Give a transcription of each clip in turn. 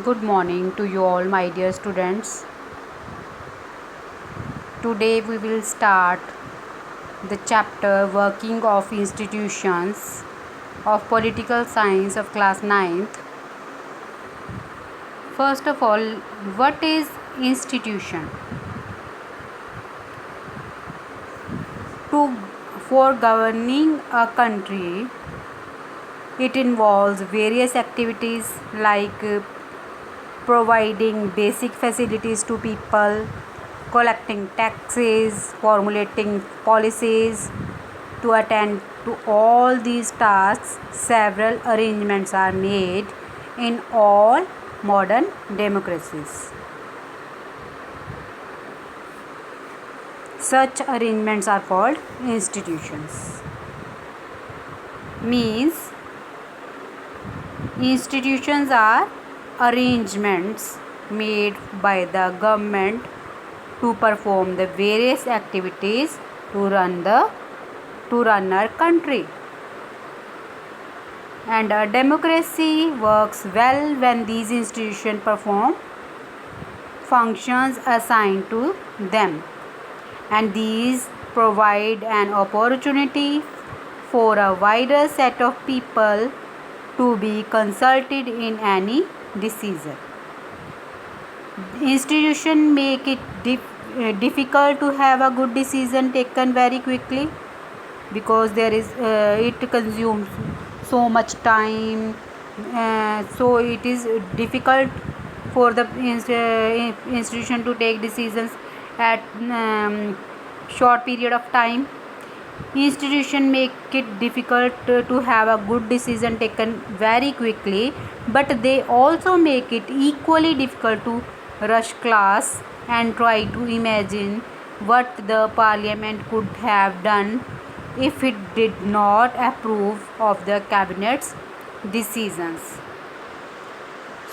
Good morning to you all, my dear students. Today we will start the chapter Working of Institutions of Political Science of class 9th. First of all, what is institution? To for governing a country, it involves various activities like providing basic facilities to people, collecting taxes, formulating policies. To attend to all these tasks, several arrangements are made in all modern democracies. Such arrangements are called institutions. Means institutions are arrangements made by the government to perform the various activities to run our country. And a democracy works well when these institutions perform functions assigned to them, and these provide an opportunity for a wider set of people to be consulted in any decision. Institutions make it difficult to have a good decision taken very quickly, because it consumes so much time, so it is difficult for the institution to take decisions at short period of time. Institution make it difficult to have a good decision taken very quickly, but they also make it equally difficult to rush class and try to imagine what the parliament could have done if it did not approve of the cabinet's decisions.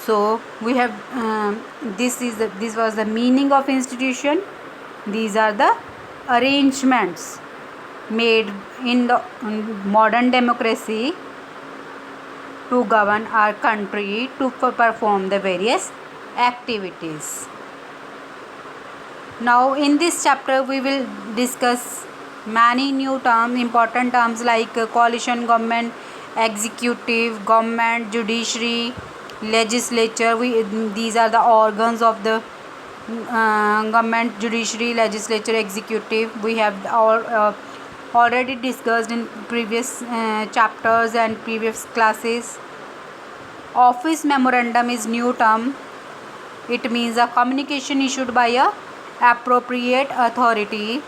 So we have this was the meaning of institution. These are the arrangements made in the modern democracy to govern our country, to perform the various activities. Now in this chapter we will discuss many new terms, important terms like coalition government, executive government, judiciary, legislature. These are the organs of the government: judiciary, legislature, executive. We have already discussed in previous chapters and previous classes. Office memorandum is new term. It means a communication issued by a appropriate authority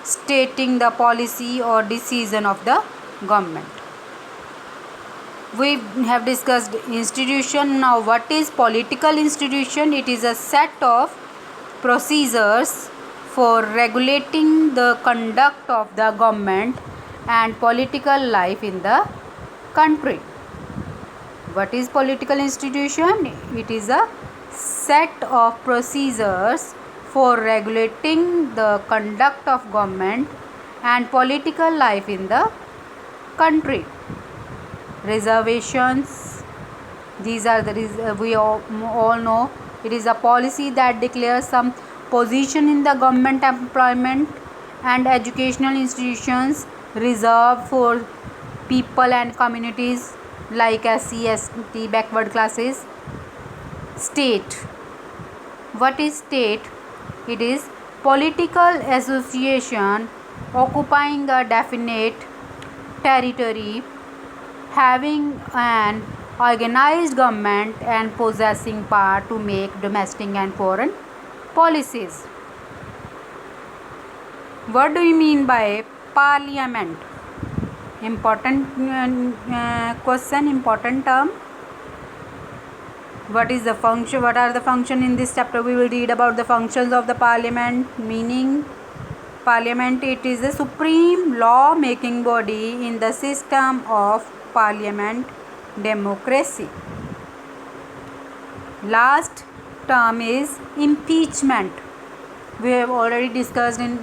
stating the policy or decision of the government. We have discussed institution. Now what is political institution? It is a set of procedures for regulating the conduct of the government and political life in the country. What is political institution? It is a set of procedures for regulating the conduct of government and political life in the country. Reservations. These are we all know. It is a policy that declares some position in the government employment and educational institutions reserved for people and communities like SC, ST, backward classes. State. What is state? It is political association occupying a definite territory, having an organized government and possessing power to make domestic and foreign policies. What do you mean by parliament? Important question, important term. What is the function? What are the functions in this chapter? We will read about the functions of the parliament. Meaning, parliament, it is the supreme law making body in the system of parliament democracy. Last term is impeachment. We have already discussed in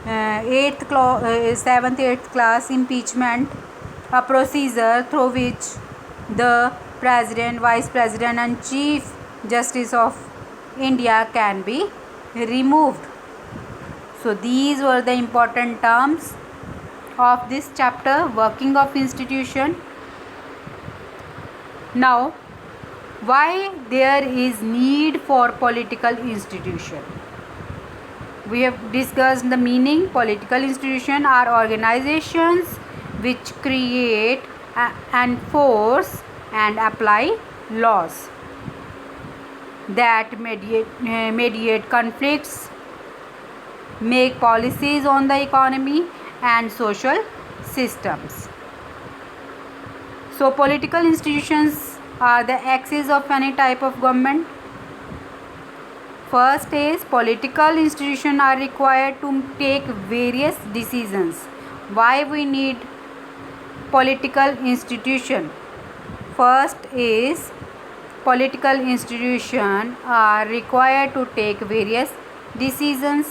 7th 8th class. Impeachment, a procedure through which the president, vice president and chief justice of India can be removed. So these were the important terms of this chapter, working of institution. Now, why there is need for political institution? We have discussed the meaning. Political institution are organizations which create, enforce and apply laws that mediate conflicts, make policies on the economy and social systems. So political institutions are the axis of any type of government. First is, political institutions are required to take various decisions. Why we need political institution? First is, political institutions are required to take various decisions.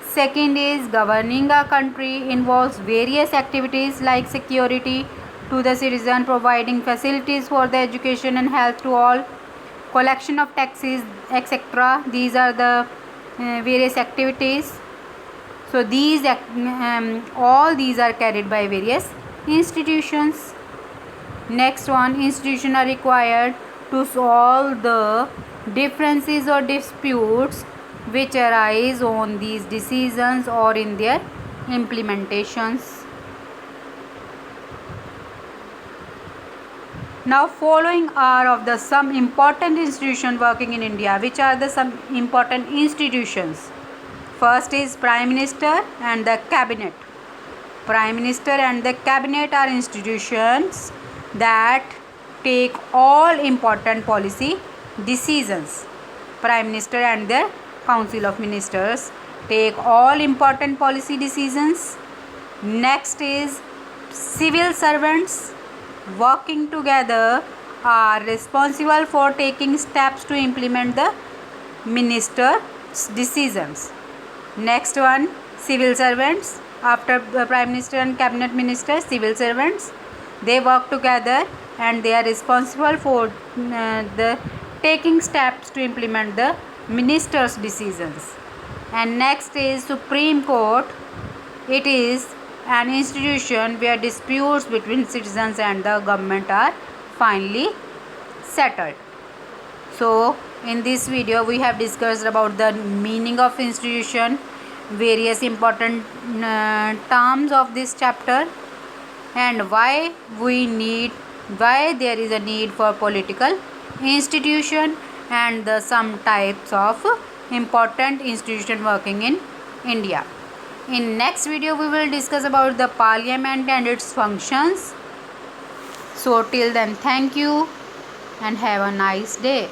Second is, governing a country involves various activities like security to the citizen, providing facilities for the education and health to all, collection of taxes, etc. These are the various activities. So all these are carried by various institutions. Next one, institutions are required to solve the differences or disputes which arise on these decisions or in their implementations. Now following are of the some important institutions working in India. Which are the some important institutions? First is Prime Minister and the Cabinet. Prime Minister and the Cabinet are institutions that take all important policy decisions. Prime Minister and the Council of Ministers take all important policy decisions. Next is civil servants working together are responsible for taking steps to implement the minister's decisions. Next one, civil servants. After the Prime Minister and Cabinet Ministers, civil servants, they work together and they are responsible for the taking steps to implement the minister's decisions. And next is Supreme Court. It is an institution where disputes between citizens and the government are finally settled. So in this video we have discussed about the meaning of institution, various important terms of this chapter, and why there is a need for political institution, and some types of important institution working in India. In next video we will discuss about the parliament and its functions. So till then, thank you and have a nice day.